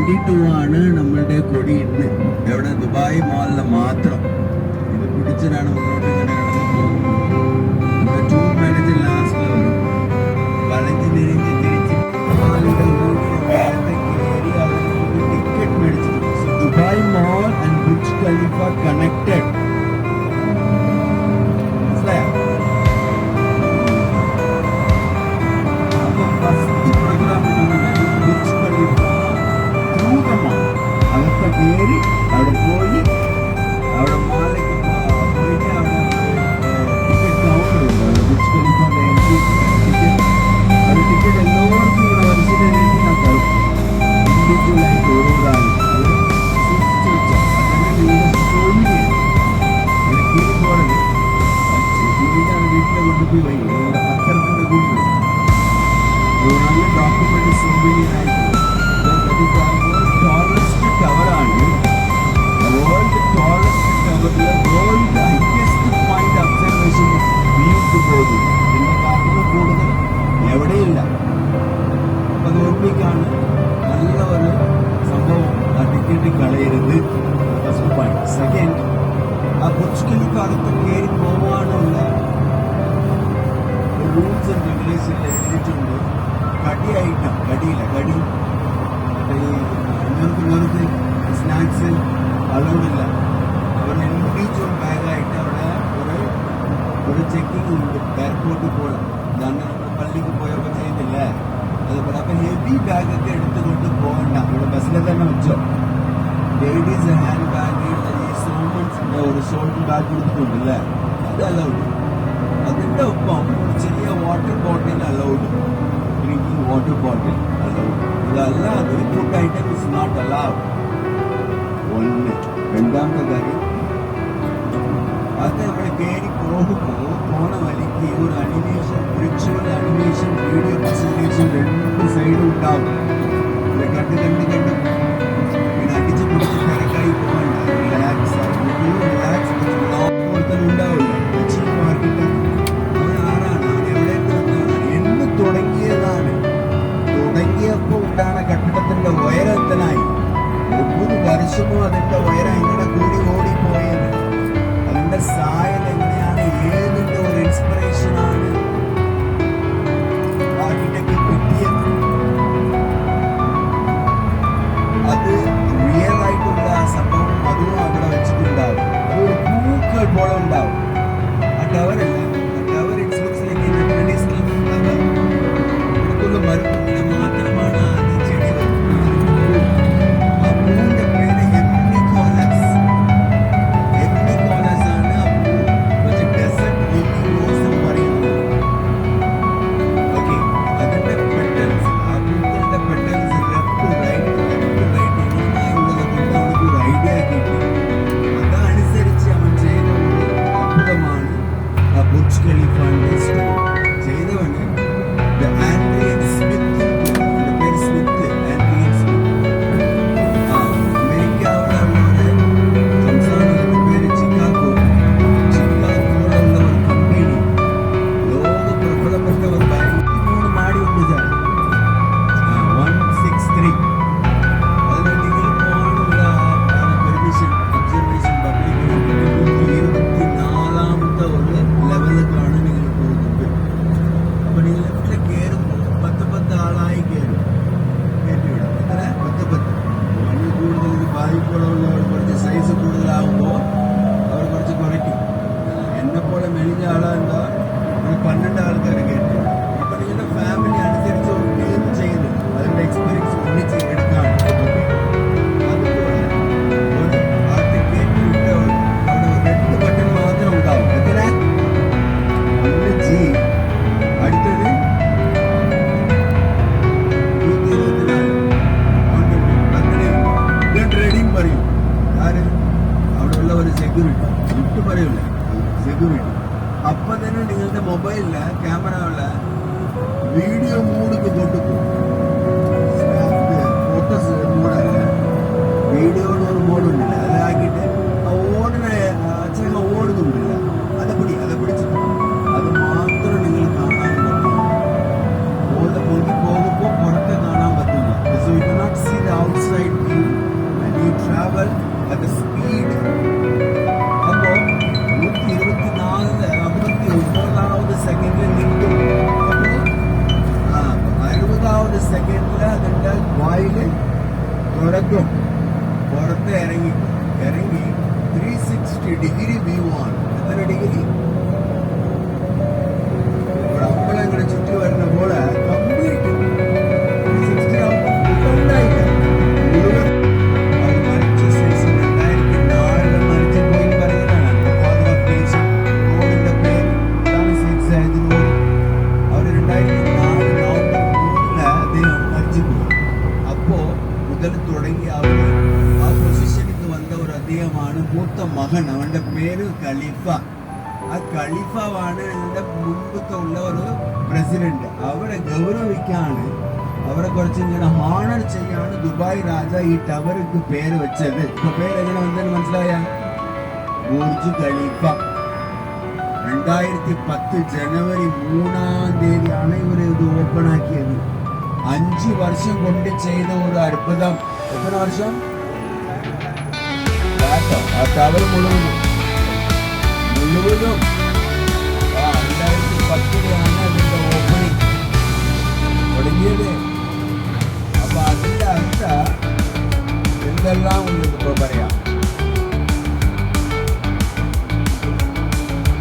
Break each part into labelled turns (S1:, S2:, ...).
S1: 22 ആണ് നമ്മളുടെ കൊടി ഇന്ന് എവിടെ ദുബായ് മാളിൽ മാത്രം. ഇത് പിടിച്ചിട്ടാണ് മുന്നോട്ട് ഇങ്ങനെ കിടന്ന് 2 മിനിറ്റ് ലാസ്റ്റ് വരും. വളഞ്ഞ് തിരിഞ്ഞ് തിരിച്ച് ടിക്കറ്റ് മേടിച്ചിട്ടുണ്ട്. So Dubai mall and Burj Khalifa connected. മനസ്സിലായോ? അകത്ത് കയറി അവിടെ പോയി അവിടെ മാളിലേക്ക് പോയിട്ട് അവിടെ ടിക്കറ്റ് കൗണ്ടർ ഉണ്ട്. അവിടെ ബുർജ് ഖലീഫയുടെ എൻട്രി ടിക്കറ്റ്, അവിടെ ടിക്കറ്റ് എല്ലാവർക്കും ഇവിടെ വരിച്ചിട്ടായിട്ട് ഞാൻ തരും. ഇൻഡിവിജ്വലായിട്ട് ഓരോരാളും അത് സൂക്ഷിച്ചു വെച്ചാൽ അങ്ങനെ നിങ്ങളുടെ സോമിയാണ് കീഴ് പോണത്. വീട്ടിലാണ് വീട്ടിലെ കൊണ്ടുപോയി വൈകി നിങ്ങളുടെ പത്രത്തിൻ്റെ കൂടി വരും. നല്ല ഡോക്യുമെന്റ് സോമിനിയായിട്ട് ടോളസ്റ്റ് ടവറാണ്. വേൾഡ് ടോളസ്റ്റ് ടവറിലെ വേൾഡ് ഹൈറ്റസ്റ്റ് പോയിന്റ് ഒബ്സർവേഷൻ വ്യൂക്ക് പോകും. ഇതിന്റെ കാട്ടിലും കൂടുതൽ എവിടെയില്ല. അപ്പൊ അത് ഓർമ്മിക്കാണ് നല്ല ഒരു സംഭവം. ആ ടിക്കറ്റ് കളയരുത്. First point. സെക്കൻഡ്, ആ ബുർജ് ഖലീഫ അകത്ത് കയറി പോകാനുള്ള റൂൾസ് ആൻഡ് റെഗുലേഷനിൽ എഴുതിയിട്ടുണ്ട്. കടിയായിട്ടാ കടിയില്ല കടി നേർക്ക് സ്നാക്സ് അലൗഡില്ല. അവരുടെ ഇൻഡിവിജ്വൽ ബാഗായിട്ട് അവിടെ ഒരു ചെക്കിംഗ് ഉണ്ട് എയർപോർട്ടിൽ പോലെ. ഇതാണ് നമ്മൾ പള്ളിക്ക് പോയൊക്കെ ചെയ്യുന്നില്ലേ അതുപോലെ. അപ്പം ഹെവി ബാഗൊക്കെ എടുത്തുകൊണ്ട് പോകണ്ട. ഇവിടെ ബസ്സിൽ തന്നെ വെച്ചോ. ലേഡീസ് ഹാൻഡ് ബാഗ് സോമൻസിൻ്റെ ഒരു ഷോൾഡർ ബാഗ് കൊടുത്തിട്ടുണ്ടല്ലേ, അത് അലൗഡ്. അതിൻ്റെ ഒപ്പം ഒരു ചെറിയ water bottle allowed. Drinking water bottle allowed. ഇതല്ലാതെ food item is not allowed. ഒന്ന്. രണ്ടാമത്തെ കാര്യം, അത് നമ്മൾ കയറി പോകുമ്പോൾ പോണ വഴിക്ക് ഒരു animation, virtual animation video presentation 2 സൈഡും ഉണ്ടാവും. ഇത് കണ്ട് കണ്ട് കണ്ട് പിന്നെ അടിച്ച് പിടിച്ച് തിരക്കായി പോകണ്ട. റിലാക്സ് റിലാക്സ് തന്നെ ഉണ്ടാവില്ല. കൊച്ചിൻ മാർക്കറ്റ് അവൻ ആരാണ്, അവൻ എവിടേക്ക് വന്നതാണ്, എന്ന് തുടങ്ങിയതാണ്. തുടങ്ങിയപ്പോൾ ഉണ്ടാണ് കെട്ടിടത്തിന്റെ ഉയരത്തിനായി 30 വർഷമോ അതിന്റെ ഉയരം ഇങ്ങനെ കൂടി ഓടിപ്പോയത്. അതിന്റെ സായൽ എങ്ങനെയാണ്, ഏതിന്റെ ഒരു ഇൻസ്പിറേഷനാണ് ആർക്കിടെക്ട് കിട്ടിയത്. അത് റിയൽ ആയിട്ടുള്ള സംഭവം അതും അവിടെ വെച്ചിട്ടുണ്ടാവും. അതൊരു പൂക്കൾ പോലെ ഉണ്ടാവും. ആ ടവറല്ല, ആ tower it's looks like traditional tower. ഇതൊക്കെ മരത്തിന്റെ മാത്രമാണ് അത് ചെടി വരുന്നത്. ആ പൂവിന്റെ പേര് എപ്പിക്കോലസ്. എപ്പിക്കോലസ് ആണ് ആ പൂ. പക്ഷെ ഡെസർട്ട് ലില്ലി റോസ് എന്ന് പറയുന്നത്. ഓക്കെ, അതിന്റെ പെട്ടൽസ്, ആ പൂക്കളുടെ പെട്ടൽസ് ലെഫ്റ്റ് റൈറ്റ് ഇങ്ങനെയുള്ളത് കൊണ്ട് അവർക്ക് ഒരു ഐഡിയ കിട്ടി. അതനുസരിച്ച് അവൻ ചെയ്ത ഒരു അത്ഭുതമാണ് ആ ബുർജ് ഖലീഫയുടെ സ്റ്റോറി. ചെയ്തവന് ആൻഡ്രിയൻ സ്മിത്ത്, അവന്റെ പേര് സ്മിത്ത്, ആൻഡ്രിയൻ സ്മിത്ത്. അമേരിക്കയുടെ സംസ്ഥാനത്തിന്റെ പേര് ചിക്കാഗോ. ചിക്കാഗോയിലുള്ള ഒരു കമ്പനി, ലോക പ്രബലപ്പെട്ട ഒരു 23 മാടി ഉണ്ട് സാർ. 163. അതിന് നിങ്ങൾ പോകാനുള്ള പെർമിഷൻ ഒബ്സർവേഷൻ പബ്ലിക് 24ാമത്തെ ഒരു ലെവലിലേക്കാണ് നിങ്ങൾ പോകുന്നത്. അപ്പൊ നിങ്ങൾ ലെഫ്റ്റിൽ കയറുമ്പോൾ 10 ആളായി കയറും. കയറ്റിവിടാം. എത്ര? 10. അതിന് കൂടുതൽ ഇത് ബാധിക്കുള്ളവർ കുറച്ച് സൈസ് കൂടുതലാകുമ്പോൾ അവർ കുറച്ച് കുറയ്ക്കും. എന്നെപ്പോലെ മെലിഞ്ഞ ആളെന്താ ഒരു 12 ആൾക്കാരെ കയറ്റിവിടും. അപ്പൊ നിങ്ങളുടെ ഫാമിലി അനുസരിച്ച് ഒരു ടീം ചെയ്ത് അതിന്റെ എക്സ്പീരിയൻസ് ഒന്നിച്ച് എടുക്കാണ്. അതുപോലെ ഒരു ആൾക്ക് കയറ്റിവിട്ട് അവിടെ 2 ബട്ടൺ മാത്രം ഉണ്ടാവും. എത്ര? 1G. അടുത്തത് 124. അങ്ങനെയുണ്ട്. ഇത് ട്രേഡിങ് പറയും. ആര്? അവിടെയുള്ള ഒരു സെക്യൂരിറ്റി. ഇട്ട് പറയൂല, സെക്യൂരിറ്റി. അപ്പൊ തന്നെ നിങ്ങളുടെ മൊബൈലില് ക്യാമറയുള്ള വീഡിയോ മൂഡിക്ക് കൊണ്ടുപോകും. ഫോട്ടോസ് മൂടല്ല, വീഡിയോയുടെ ഒരു മോഡുണ്ടല്ല, അതാക്കിയിട്ട് ആ ഓടുന്ന അച്ഛൻ ഓടുന്നുണ്ടല്ല, അത് പിടിച്ചിട്ട് അത് മാത്രം നിങ്ങൾ കാണാൻ പറ്റും. പൊങ്ങി പോകുമ്പോൾ പുറത്തെ കാണാൻ പറ്റില്ല. So you cannot see the outside കിട്ടും. പുറത്ത് ഇറങ്ങി 360 ഡിഗ്രി വ്യൂ ആണ്. എത്ര ഡിഗ്രി? നമ്മളെങ്ങനെ ചുറ്റി വരുന്ന പോലെ കംപ്ലീറ്റ് 360 ഉണ്ടായില്ല. മുഴുവൻ അത് മരിച്ച ശേഷം 2004 മരിച്ചു പോയി പറയുന്നതാണ്. റോഡിന്റെ പേര് അതാണ് സിക്സ് ആയതിനോട് അവർ 2004 നവംബർ 3 അദ്ദേഹം മരിച്ചു പോയി. അപ്പോ മുതൽ തുടങ്ങി അവർ ആ പൊസിഷനിൽ വന്ന ഒരു അദ്ദേഹമാണ് മൂത്ത മകൻ. അവന്റെ പേര് ഖലീഫ. ആ ഖലീഫാണ് ഞങ്ങളുടെ മുൻപത്തെ ഉള്ള ഒരു പ്രസിഡന്റ്. അവരെ ഗൗരവിക്കാണ്, അവരെ കുറച്ച് ഇങ്ങനെ ഹാണർ ചെയ്യാണ് ദുബായ് രാജ ഈ ടവർക്ക് പേര് വെച്ചത്. ഇപ്പൊ പേര് എങ്ങനെ വന്നതെന്ന് മനസ്സിലായ? Burj Khalifa. 2010 ജനുവരി 3 ഇവർ ഇത് ഓപ്പൺ ആക്കിയത്. 5 വർഷം കൊണ്ട് ചെയ്ത ഒരു അത്ഭുതം. എത്ര വർഷം? ആ ടവർ മുഴുവനും 2010 അതിന്റെ ഓപ്പണിങ് തുടങ്ങിയത്. അപ്പൊ അതിന്റെ അർത്ഥം എന്തെല്ലാം ഉള്ളത് ഇപ്പൊ പറയാം.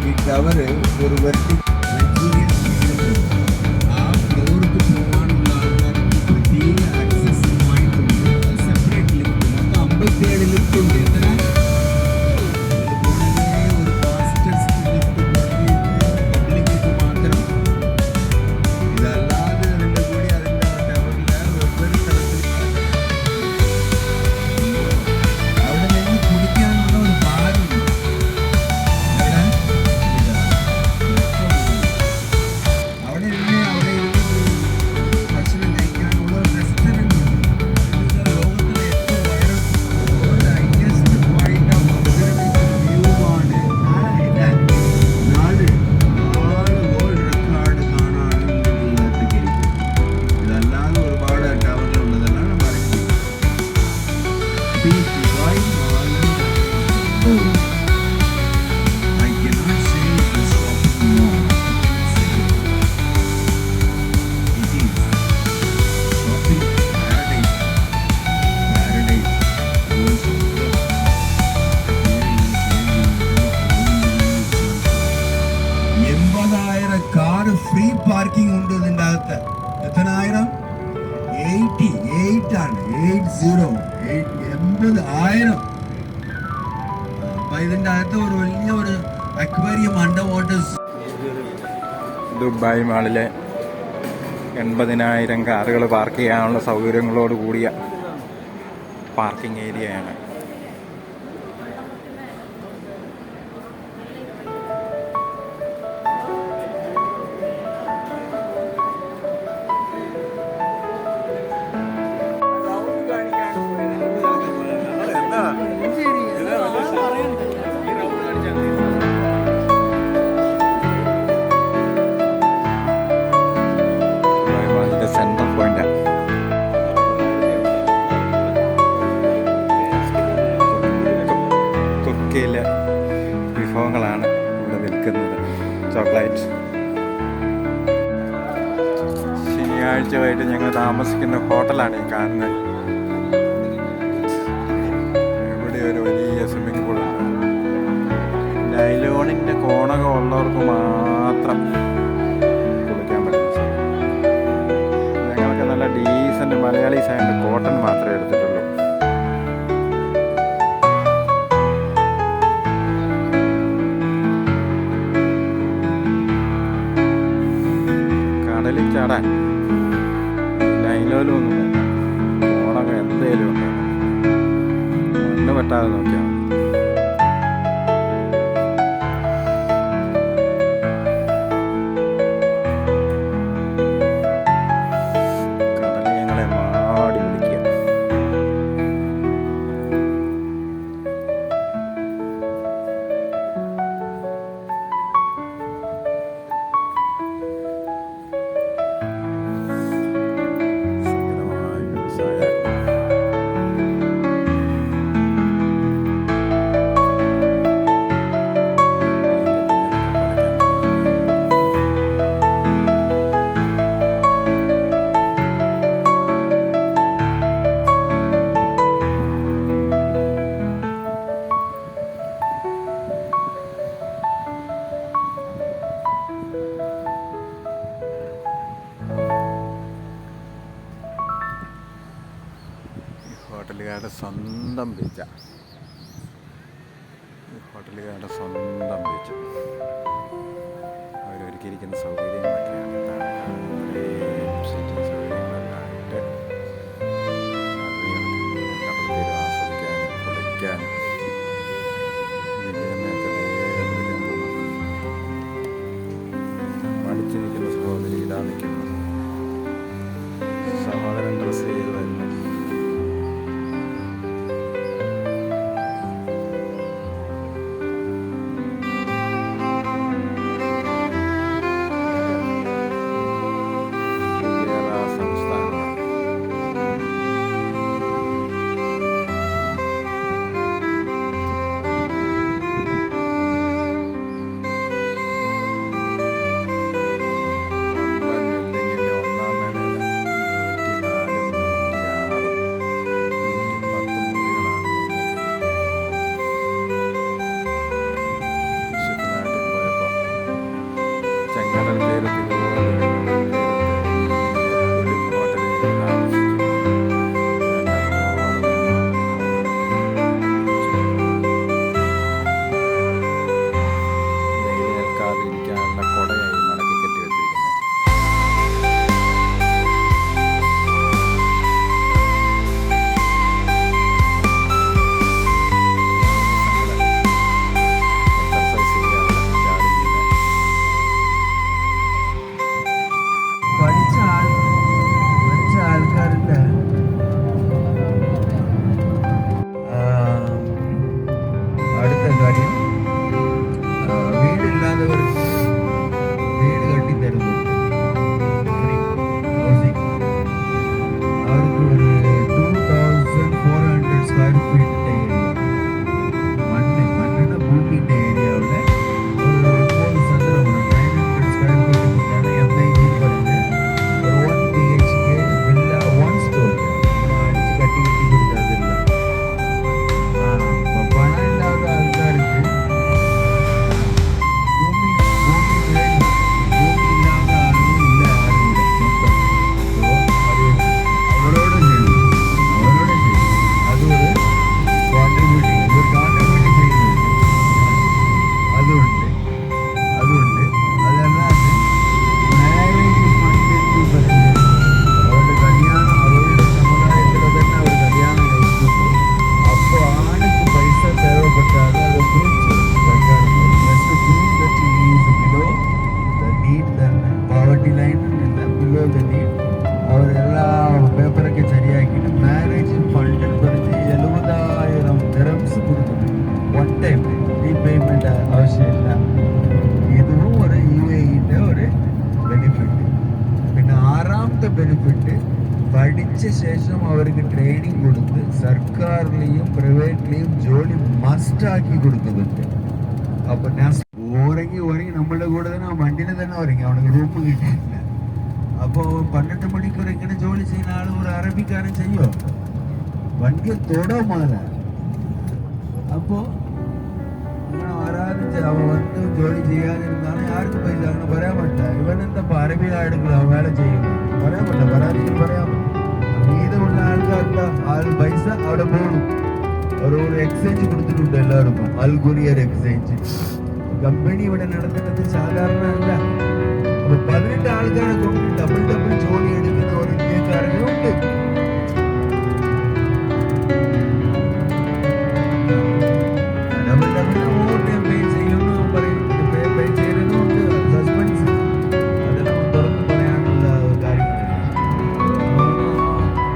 S1: ഈ ടവർ ഒരു ആ ഫ്ലോർക്ക് പോകാനുള്ള ആൾക്കാർക്ക് പ്രത്യേക ആക്സസ് പോയിന്റ് ഉണ്ട്. സെപ്പറേറ്റ് ലിഫ്റ്റ്, മൊത്തം 57 ലിഫ്റ്റ് ഉണ്ട്. എത്ര? ഫ്രീ പാർക്കിംഗ് ഉണ്ട് ഇതിന്റെ അകത്ത്. എത്രയായിരം? 88 ആണ്. 80,000. അപ്പൊ ഇതിന്റെ അകത്ത് ഒരു വലിയ ഒരു അക്വേറിയം അണ്ടർ വാട്ടേഴ്സ്.
S2: ദുബായ് മാളിലെ 80,000 കാറുകൾ പാർക്ക് ചെയ്യാനുള്ള സൗകര്യങ്ങളോട് കൂടിയ പാർക്കിംഗ് ഏരിയയാണ്. സെൻട്രൽ പോയിന്റ് തുർക്കിയിലെ വിഭവങ്ങളാണ് ഇവിടെ വിൽക്കുന്നത്. ചോക്ലേറ്റ്. ശനിയാഴ്ച വൈകിട്ട് ഞങ്ങൾ താമസിക്കുന്ന ഹോട്ടലാണ് ഈ കാണുന്നത്. ഇവിടെ ഒരു വലിയ സ്വിമ്മിംഗ് പൂളുണ്ട്. നൈലോണിൻ്റെ കോണകം ഉള്ളവർക്ക് മാത്രം കുളിക്കാൻ പറ്റും. ഞങ്ങൾക്ക് നല്ല ഡീസൻ്റ് മലയാളീസ് ആയതുകൊണ്ട് കോട്ടൺ മാത്രമേ എടുത്തിട്ടുള്ളൂ. കടലിൽ ചാടാൻ നൈലോലും ഒന്നും വേണ്ട, കോണകം എന്തേലും ഉണ്ട്. മണ്ണ് പറ്റാതെ നോക്കിയാൽ മതി. ഹോട്ടലുകാരുടെ സ്വന്തം ബീച്ചാണ്. ഹോട്ടലുകാരുടെ സ്വന്തം ബീച്ച്. അവരൊരുക്കിയിരിക്കുന്ന സൗകര്യങ്ങളൊക്കെയാണ് സിറ്റിംഗ് സൗകര്യങ്ങളെല്ലാം ആയിട്ട് കടൽ തീരം ആസ്വദിക്കാനും കുളിക്കാനും വിനിമയൊക്കെ കുളിക്കാൻ പോകുന്നു. പഠിച്ചു നിൽക്കുന്ന സഹോദരി ഇതാ നിൽക്കുന്നു. സഹോദരൻ ഡ്രസ് ചെയ്ത് വരുന്നു.
S1: ಅವರೆಲ್ಲ ಪೇಪರಕ್ಕೆ ಸರಿಯಾಗಿಟ್ಟು ಮ್ಯಾರೇಜ್ ಫಂಡ್ ಬರೆದು 70,000 dirhams കൊടുക്കുന്നു. വൺ ടൈം റീപേയ്മെന്റ് ആവശ്യമില്ല. ഇതും ഒരു UAE-ന്റെ ഒരു ബെനിഫിറ്റ്. പിന്നെ ആറാമത്തെ ബെനിഫിറ്റ്, പഠിച്ച ശേഷം അവർക്ക് ട്രെയിനിങ് കൊടുത്ത് സർക്കാരിലെയും പ്രൈവറ്റിലെയും ജോലി മസ്റ്റാക്കി കൊടുക്കുന്നുണ്ട്. അപ്പൊ ഞാൻ ഉറങ്ങി നമ്മളുടെ കൂടെ തന്നെ വണ്ടിയിൽ തന്നെ ഉറങ്ങി, അവനക്ക് റൂം കിട്ടിയില്ല. അപ്പോൾ 12 മണിക്കൂർ ഇങ്ങനെ ജോലി ചെയ്യുന്ന ആൾ ഒരു അറബിക്കാരൻ ചെയ്യോ? വണ്ടി തൊടമാല. അപ്പോൾ ഇങ്ങനെ ആരാധിച്ച് അവ വന്ന് ജോലി ചെയ്യാതിരുന്നാണ് ആർക്കും പൈസ അങ്ങനെ പറയാൻ പറ്റില്ല. ഇവനെന്താ അറബിയിലാണെങ്കിൽ അവ വേല ചെയ്യുന്നു പറയാൻ പറ്റില്ല. പരാതിയിൽ പറയാൻ മീതമുള്ള ആൾക്കാർക്ക് ആൾ പൈസ അവിടെ പോകണം. ഒരു എക്സ്ചേഞ്ച് കൊടുത്തിട്ടുണ്ട് എല്ലാവർക്കും, അൽ കുരിയർ എക്സ്ചേഞ്ച്. കമ്പനി ഇവിടെ നടത്തുന്നത് സാധാരണ അല്ല. അപ്പൊ 18 ആൾക്കാരെ കൊണ്ട് ഡബിൾ ജോലി എടുക്കുന്ന ഒരു ഇന്ത്യക്കാരനും ഉണ്ട്. ഡബിൾ ഓവർ ടൈം പേ ചെയ്യുന്നു പറയുന്നുണ്ട്, പേ ചെയ്യുന്നുണ്ട്. സസ്പെൻസ് അതെല്ലാം തുറന്നു പറയാനുള്ള കാര്യങ്ങളാണ്.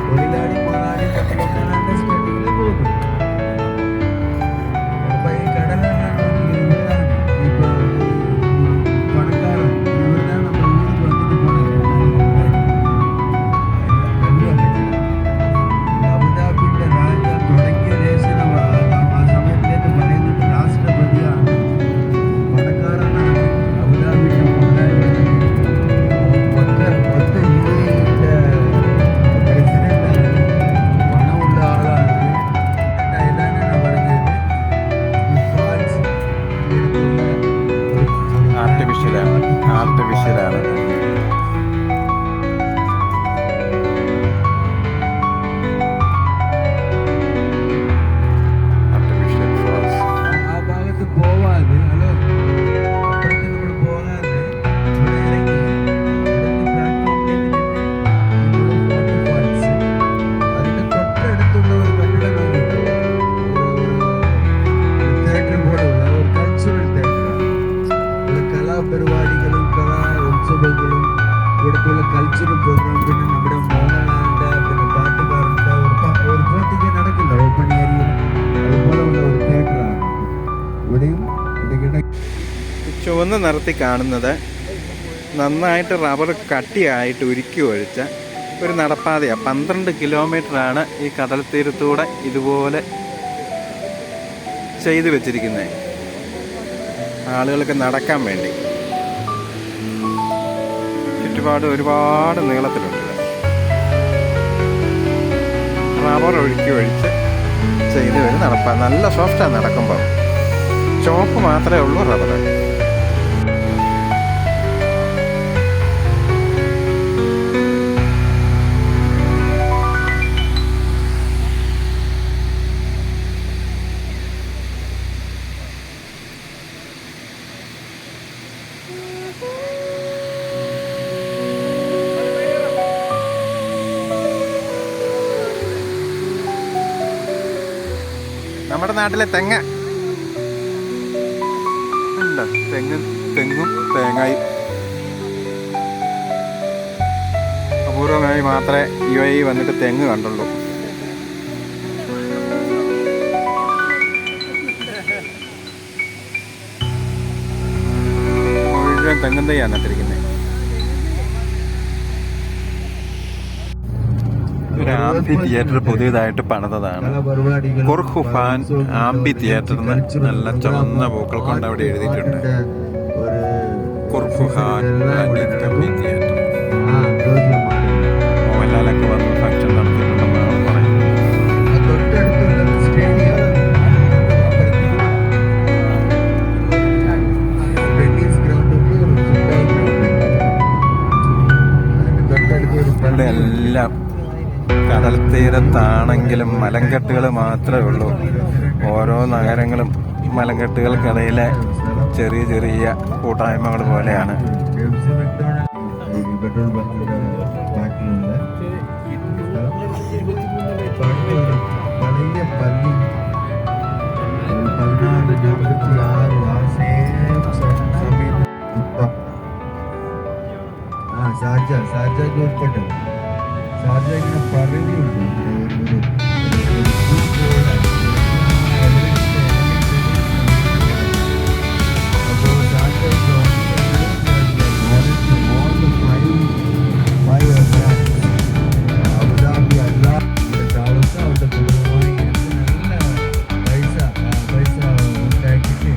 S1: തൊഴിലാളി മുതലാളി അണ്ടർസ്റ്റാൻഡിങ്ങിൽ പോകുന്നു. അപ്പൊ ഈ കടലാണ് ഇപ്പൊ പണക്കാരൻ ഇവരാണ് നമ്മൾ വീട്ടിൽ വന്നിട്ട് പോണത്. കൾച്ചറൽ പ്രോഗ്രാം, പിന്നെ നമ്മുടെ മോഹൻലാലിന്റെ പിന്നെ പാട്ടുകാരുടെ ഒരു പോട്ടിക്ക് നടക്കില്ല ഓപ്പൺ ഏരിയ, അതുപോലെയുള്ള ഒരു തിയേറ്ററാണ് ഇവിടെയും.
S2: ചുവന്ന നിറത്തിൽ കാണുന്നത് നന്നായിട്ട് റബ്ബർ കട്ടിയായിട്ട് ഉരുക്കി ഒഴിച്ച ഒരു നടപ്പാതയാണ്. 12 കിലോമീറ്ററാണ് ഈ കടൽ തീരത്തൂടെ ഇതുപോലെ ചെയ്തു വെച്ചിരിക്കുന്നത് ആളുകൾക്ക് നടക്കാൻ വേണ്ടി. ചുറ്റുപാട് ഒരുപാട് നീളത്തിലുണ്ട്. റബ്ബർ ഒഴുക്കി ഒഴിച്ച് ചെയ്ത് വരും നടപ്പാ. നല്ല സോഫ്റ്റാണ് നടക്കുമ്പോൾ. ചോപ്പ് മാത്രമേ ഉള്ളൂ റബ്ബർ. നമ്മുടെ നാട്ടിലെ തെങ്ങ് ഉണ്ട്. തെങ്ങും തേങ്ങായും അപൂർവമായി മാത്രമേ ഈ വന്നിട്ട് തെങ്ങ് കണ്ടുള്ളൂ. മുഴുവൻ തെങ്ങും തൈയാണ് നട്ടിരിക്കുന്നത്. ഒരു ആംഫി തിയേറ്റർ പുതിയതായിട്ട് പണിതതാണ്. ഖുർഖുഫാൻ ആംഫി തിയേറ്ററിന് നല്ല ചുവന്ന പൂക്കൾ കൊണ്ട് അവിടെ എഴുതിയിട്ടുണ്ട്. ഖുർഖുഫാൻ ആംഫി തിയേറ്റർ. മോഹൻലാലൊക്കെ വന്ന് ഫംഗ്ഷൻ നടത്തിയിട്ടുണ്ടെന്നാണ് പറയുന്നത്. ഇവിടെ എല്ലാം കടൽ തീരത്താണെങ്കിലും മലങ്കെട്ടുകൾ മാത്രമേ ഉള്ളൂ. ഓരോ നഗരങ്ങളും മലങ്കെട്ടുകൾക്കിടയിലെ ചെറിയ ചെറിയ കൂട്ടായ്മകൾ പോലെയാണ്.
S1: ഷാർജക്ക് ഉൾപ്പെട്ടു. ഷാർജ ഇങ്ങനെ പറയുന്നുണ്ട് അപ്പോൾ ഷാർജ അബുദാബി അല്ല താമസം അവിടെ കുടുംബമായി നല്ല പൈസ ഉണ്ടാക്കിയിട്ട്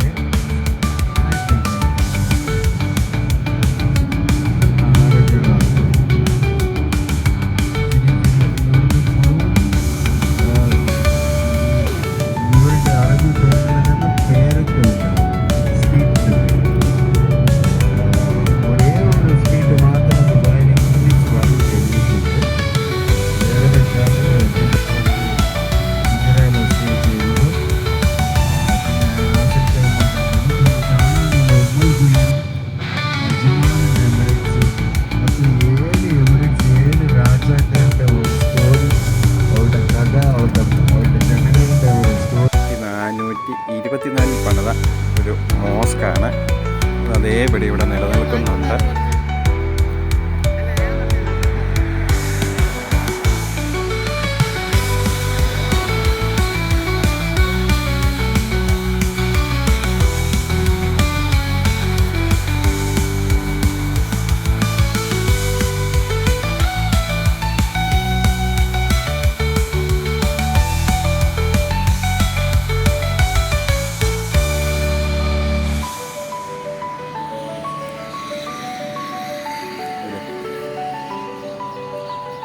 S2: പണിത ഒരു മോസ്കാണ്. അതേപടി ഇവിടെ നിലനിൽക്കുന്നുണ്ട്.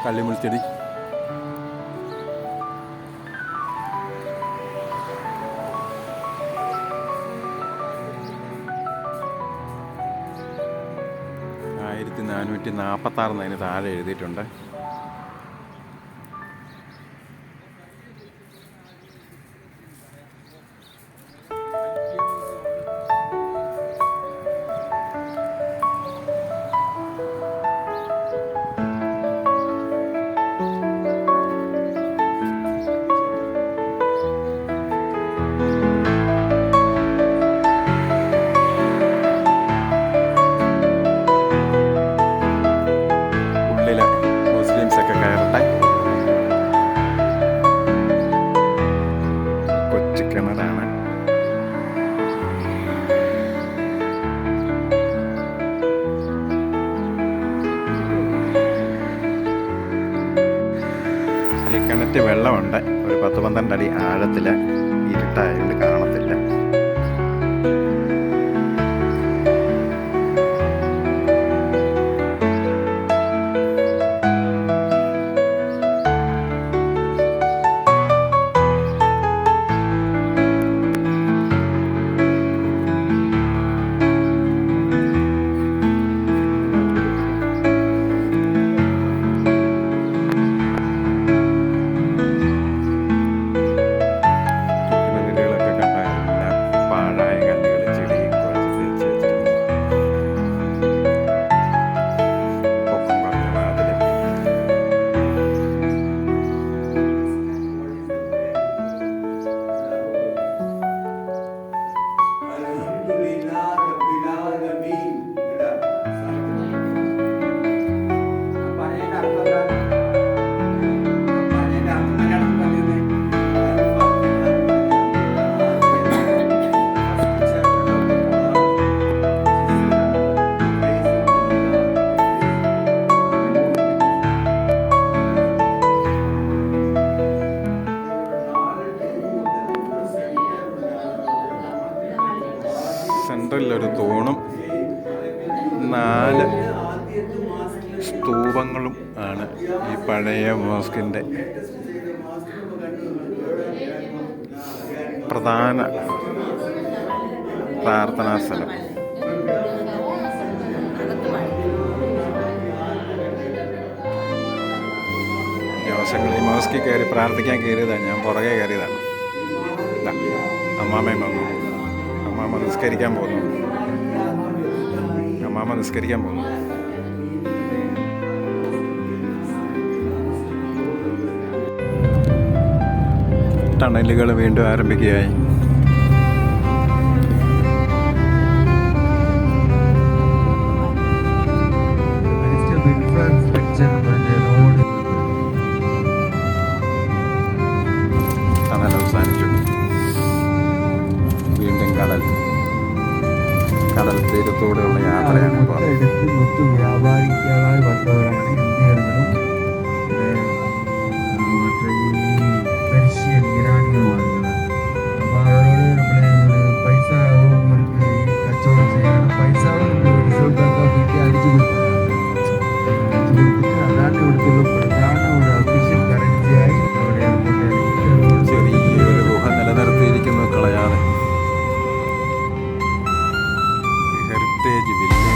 S2: കള്ളിമുൾച്ചെടി. ആയിരത്തി 446 അതിന് താഴെ എഴുതിയിട്ടുണ്ട്. കിണറ്റ് വെള്ളമുണ്ട്. ഒരു 10-12 അടി ആഴത്തിൽ, ഇരുട്ടായതുകൊണ്ട് കാണത്തില്ല. സെൻട്രലിലൊരു തൂണും 4 സ്തൂപങ്ങളും ആണ് ഈ പഴയ മോസ്കിൻ്റെ പ്രധാന പ്രാർത്ഥനാ സ്ഥലം. ദിവസങ്ങളിൽ ഈ മോസ്കിൽ കയറി പ്രാർത്ഥിക്കാൻ കയറിയതാണ്. ഞാൻ പുറകെ കയറിയതാണ്. അമ്മാമ്മയും വന്നു. അമ്മാമ്മ നിസ്കരിക്കാൻ പോകുന്നു. ടണലുകൾ വീണ്ടും ആരംഭിക്കുകയായി. ടണൽ അവസാനിച്ചു. വീണ്ടും കടൽ തീരത്തോടെയുള്ള യാത്രയാണ് ഇപ്പോൾ.
S1: വ്യാപാരിക്കായി വന്നവരാണ് ഇന്ത്യകളും പെർഷ്യൻ ഇറാനികളുമാണ്. അപ്പോൾ അവരോട് നമ്മൾ പൈസ അവർക്ക് കച്ചവടം ചെയ്യണം. പൈസ റിസർവ് ബാങ്ക് ഓഫ് ഇന്ത്യ അടിച്ചു കൊടുത്തിട്ട് അതാണ് ഇവിടുത്തെ പ്രധാന ഒരു ഒഫീഷ്യൽ കറൻസിയായി അവിടെ
S2: ചെറിയൊരു ഗുഹ നിലനിർത്തിയിരിക്കുന്നു കളയാതെ. ഹെറിറ്റേജ് വില്ലേജ്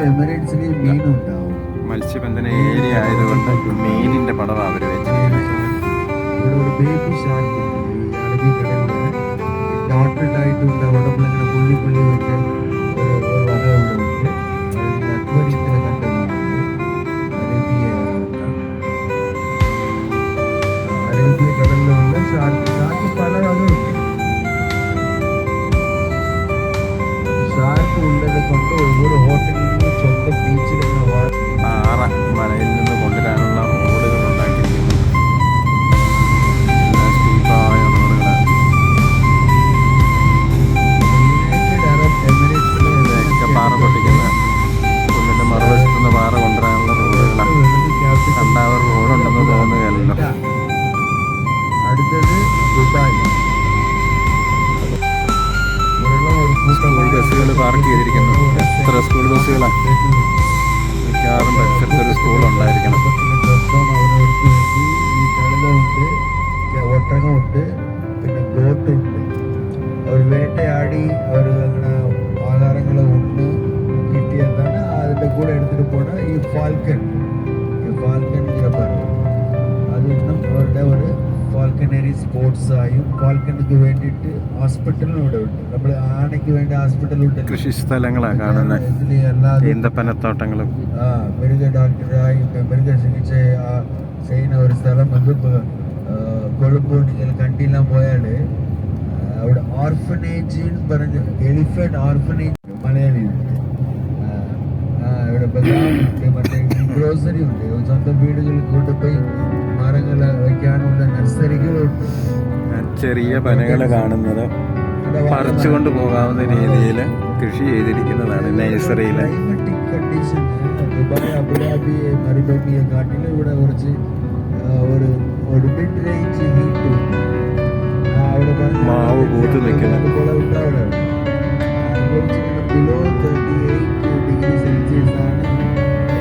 S2: എമിറേറ്റ്സിൽ മീനുണ്ടാവും. മത്സ്യബന്ധന ഏരിയ ആയതുകൊണ്ട് മീനിന്റെ പടം അവർ വെച്ചിരിക്കുന്നത്.
S1: ഇവിടെ ഒരു ബേബി ഷാർക്ക് ഉണ്ട്. ഈ അറബിക്കടലിൽ ഡോട്ടഡായിട്ടുണ്ട്. ഉടമ്പളിങ്ങനെ പുള്ളി വെച്ച് ഒരു വക ഇവിടെ ഉണ്ട്. അക്വറിയത്തിലെ കണ്ടുണ്ട്. അറേബ്യ കടലിലുള്ള ഷാർക്ക് പല വകയുണ്ട്. ഷാർക്ക് ഉള്ളത് കൊണ്ട് ഒരു ഹോട്ടലിൽ നിന്ന് സ്വന്തം ബീച്ചിൽ
S2: പാറ മലയിൽ നിന്ന് കൊണ്ടുവരാനുള്ള റോഡുകൾ ഉണ്ടാക്കിയിരിക്കുന്നു. സ്റ്റീപ്പായ റോഡുകൾ. പാറ പൊട്ടിക്കുന്ന പുല്ലിൻ്റെ മറുവശത്തുനിന്ന് പാറ കൊണ്ടുവരാനുള്ള റോഡുകളാണ്. കണ്ടാവർ റോഡുണ്ടെന്ന് തോന്നുകയല്ലോ.
S1: അടുത്തത് ദുബായ്.
S2: സ്കൂൾ ബസ്സുകൾ പാർക്ക് ചെയ്തിരിക്കുന്നു. എത്ര സ്കൂൾ ബസ്സുകളാണ്? മിക്കവാറും പരിസരത്തൊരു സ്കൂളുണ്ടായിരിക്കണം.
S1: അവരവർക്ക് വേണ്ടി ഈ കഴുതമുണ്ട്, ഒട്ടകമുണ്ട്, പിന്നെ ഗോട്ടുണ്ട്. അവർ വേട്ടയാടി അവർ അങ്ങനെ ആഹാരങ്ങൾ ഉണ്ട് കിട്ടിയതാണ്. അതിൻ്റെ കൂടെ എടുത്തിട്ട് പോണ ഈ ഫാൽക്കൺ ഇങ്ങനെ പറയും. അതൊന്നും അവരുടെ ഒരു ഫാൽക്കനറി സ്പോർട്സ് ആയും ഫാൽക്കണിക്ക് വേണ്ടിയിട്ട് ഹോസ്പിറ്റലും ഇവിടെ ഉണ്ട്. നമ്മൾ ആനയ്ക്ക് വേണ്ടി ഹോസ്പിറ്റലുണ്ട്.
S2: കൃഷി സ്ഥലങ്ങളാണ് കാണുന്നത്. ഈന്തപ്പനത്തോട്ടങ്ങളും
S1: മൃഗ ഡോക്ടറായി മൃഗചികിത്സ ചെയ്യുന്ന ഒരു സ്ഥലം ഉണ്ട്. കൊഴുമ്പ് നിങ്ങൾ കണ്ടില്ല പോയാൽ അവിടെ ഓർഫനേജ് പറഞ്ഞ് എലിഫന്റ് ഓർഫനേജ് മലയാളിയിൽ ഇവിടെ ബദാമുണ്ട്, മറ്റേ ഗ്രോസറി ഉണ്ട്. സ്വന്തം വീടുകളിൽ കൊണ്ടുപോയി മരങ്ങൾ വയ്ക്കാനുള്ള നഴ്സറികളുണ്ട്.
S2: ചെറിയ പനകൾ കാണുന്നത് പറിച്ചുകൊണ്ട് പോകാവുന്ന രീതിയിൽ കൃഷി ചെയ്തിരിക്കുന്നതാണ് നഴ്സറിയിൽ.
S1: ക്ലൈമറ്റിക് കണ്ടീഷൻ ദുബായ്, അബുദാബി, മരുഭൂമിയെ കാട്ടിൽ ഇവിടെ കുറച്ച് ഒരു മിഡ് റേഞ്ച് ഹീറ്റ്
S2: മാവ് പൂത്ത് നിൽക്കുന്നു.
S1: അതുപോലെ ഉണ്ടാവിടെ കുറച്ച് ബിലോ 38 ഡിഗ്രി സെൽഷ്യസ് ആണ്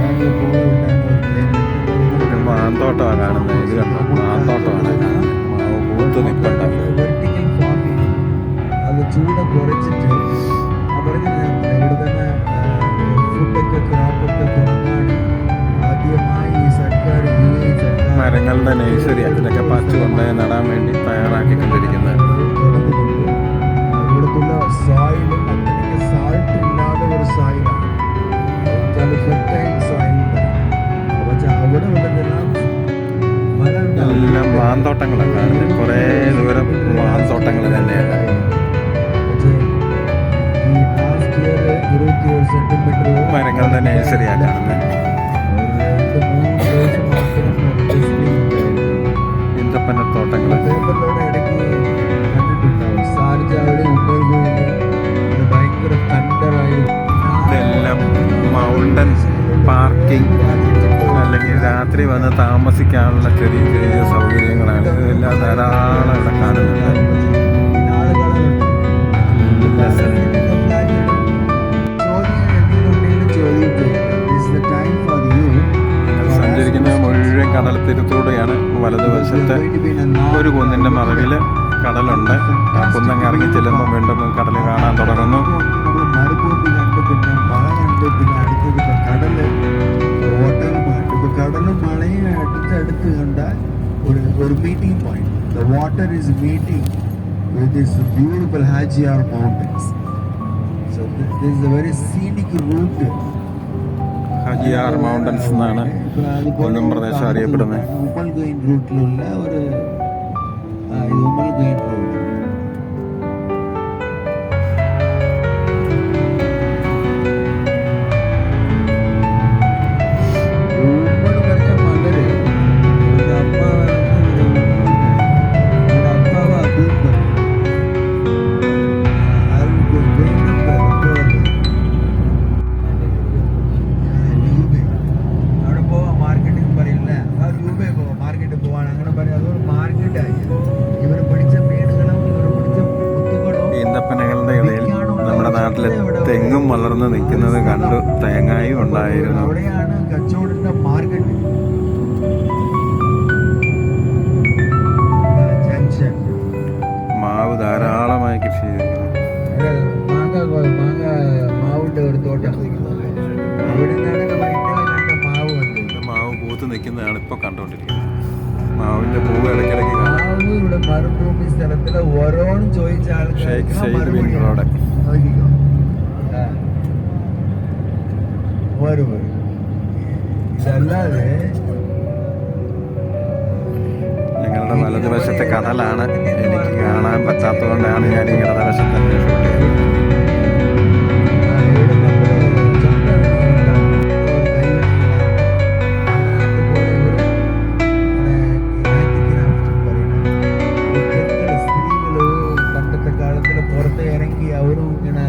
S1: ഞങ്ങൾ പോലെ ഉണ്ടാകുന്ന
S2: മാന്തോട്ടമാണ് കാണുന്നത്. ഇത് കണ്ടോ, മാന്തോട്ടമാണ്. മാവ് പൂത്ത് നിൽപ്പുണ്ട്.
S1: വെർട്ടിക്കൽ ഫാമിംഗ് അത് ചൂട് കുറച്ചിട്ട് അവർക്ക് ഇവിടെ തന്നെ ഫുഡൊക്കെ ക്രോപ്പൊക്കെ തുടങ്ങാൻ ആദ്യമായി ഈ സർക്കാർ
S2: മരങ്ങളുടെ നഴ്സറി അതിലൊക്കെ പച്ച കൊണ്ടുപോയി നടാൻ വേണ്ടി തയ്യാറാക്കിക്കൊണ്ടിരിക്കുന്നത്.
S1: ഇവിടുത്തുള്ള സോയിലും അത്രയ്ക്ക് സാൾട്ട് ഇല്ലാതെ ഒരു സോയിലാണ്. ഫെർട്ടൈൽ സോയിൽ പക്ഷെ അവിടെ ഉള്ളതെല്ലാം
S2: എല്ലാം മാന്തോട്ടങ്ങളാണ് കാണുന്നത്. കുറേ ദൂരം മാന്തോട്ടങ്ങൾ തന്നെയാണ്. മരങ്ങളുടെ നഴ്സറിയാണ് കാണുന്നത്. ഈന്തപ്പനത്തോട്ടങ്ങൾ. ഇതെല്ലാം മൗണ്ടൻ പാർക്കിംഗ് അല്ലെങ്കിൽ രാത്രി വന്ന് താമസിക്കാനുള്ള ചെറിയ ചെറിയ സൗകര്യങ്ങളാണ്. ഇതെല്ലാം ധാരാളം ഇവിടെ കാണുന്നുണ്ട്. സഞ്ചരിക്കുന്നത് മുഴുവൻ കടൽ തീരത്തൂടെയാണ്. വലതുവശത്ത് ഒരു കുന്നിൻ്റെ മറവിൽ കടലുണ്ട്. ആ കുന്നങ്ങ് ഇറങ്ങി ചെല്ലുമ്പോൾ വീണ്ടും കടൽ കാണാൻ തുടങ്ങുന്നു.
S1: മരുഭൂമി കണ്ട് പിന്നെ മഴ കണ്ട് പിന്നെ അടുത്തത് കടല് ഓട്ടവുമായിട്ട് ഇപ്പൊ കടലും മഴയും അടുത്തടുത്ത് കണ്ട ഒരു meeting point. The water is meeting with this beautiful Hajiar mountains. So this is a very scenic route.
S2: Hajar mountains എന്നാണ് കൊല്ലം പ്രദേശം അറിയപ്പെടുന്നത്.
S1: ഉമ്മൽ ഗെയിൻ റൂട്ടിലുള്ള ഒരു ഉമ്മൽ ഗെയിൻ റൂട്ട്.
S2: ഈന്തപ്പനകളുടെ ഇടയിൽ നമ്മുടെ നാട്ടിലെ തെങ്ങും വളർന്ന് നിൽക്കുന്നത് കണ്ടു. തേങ്ങായും ഉണ്ടായിരുന്നു.
S1: അവിടെയാണ് കച്ചവടത്തിന്റെ മാർക്കറ്റ്. ജംഗ്ഷൻ
S2: മാവ് ധാരാളമായി കൃഷി ചെയ്തിരിക്കുന്നു.
S1: മാവിന്റെ ഒരു തോട്ടം. അവിടെ നിന്നാണ് നമ്മൾ ഇന്നലെ കണ്ട മാവ് വന്നത്.
S2: മാവ് പൂത്ത് നിൽക്കുന്നതാണ് ഇപ്പോൾ കണ്ടുകൊണ്ടിരിക്കുന്നത്. മാവിന്റെ പൂവ് ഇടയ്ക്കിടയ്ക്ക് കാണാം.
S1: മാവ് ഇവിടെ മരുഭൂമി സ്ഥലത്തില് ഓരോന്നും ചോദിച്ച
S2: ഷെയ്ഖ് സയ്യിദ് ബിൻ റോഡ്.
S1: ഇതല്ലാതെ
S2: ഞങ്ങളുടെ വലതുവശത്തെ കടലാണ്. എനിക്ക് കാണാൻ പറ്റാത്തതുകൊണ്ടാണ് ഞാൻ ഈ ഇടതുവശത്ത് തന്നെ ഷൂട്ട് ചെയ്തത്.
S1: പണ്ടത്തെ കാലത്തിൽ പുറത്ത് ഇറങ്ങി അവരും ഇങ്ങനെ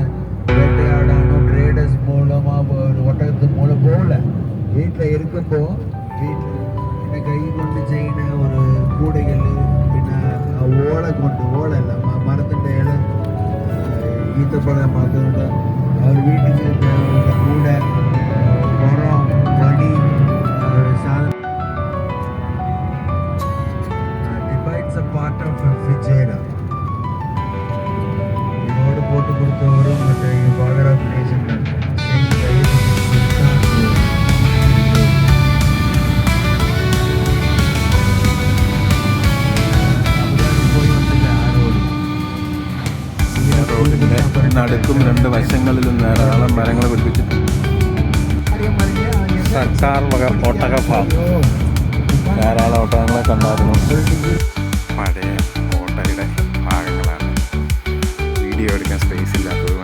S1: വേട്ടയാടാനോ ട്രേഡേഴ്സ് മൂലം ഒട്ടകത്ത് മൂലം പോകില്ല. വീട്ടിൽ ഇരിക്കുമ്പോൾ വീട്ടിൽ പിന്നെ കൈ കൊണ്ട് ചെയ്യുന്ന ഒരു കൂടകൾ, പിന്നെ ഓല കൊണ്ട്, ഓലല്ല മരത്തിൻ്റെ ഇല ഈത്തപ്പഴം മാത്രമുണ്ട്. അവർ വീട്ടിൽ കൂടെ പുറം വടി സാധനം ഡിവൈഡ്സ് എ പാർട്ട് ഓഫ് ഫിജേര. ഇതിനോട് പോട്ട് കൊടുത്തവരും മറ്റേ ഈ ഫാദർ ഓഫ് നേഷൻ
S2: നടുക്കും രണ്ട് വശങ്ങളിലും ധാരാളം മരങ്ങൾ പിടിപ്പിച്ചിട്ടുണ്ട്. സർക്കാർ വക ഒട്ടക ഫാം. ധാരാളം ഒട്ടകങ്ങളെ കണ്ടായിരുന്നു. പഴയ കോട്ടയുടെ ഭാഗങ്ങളാണ്. വീഡിയോ എടുക്കാൻ സ്പേസ് ഇല്ലാത്തത്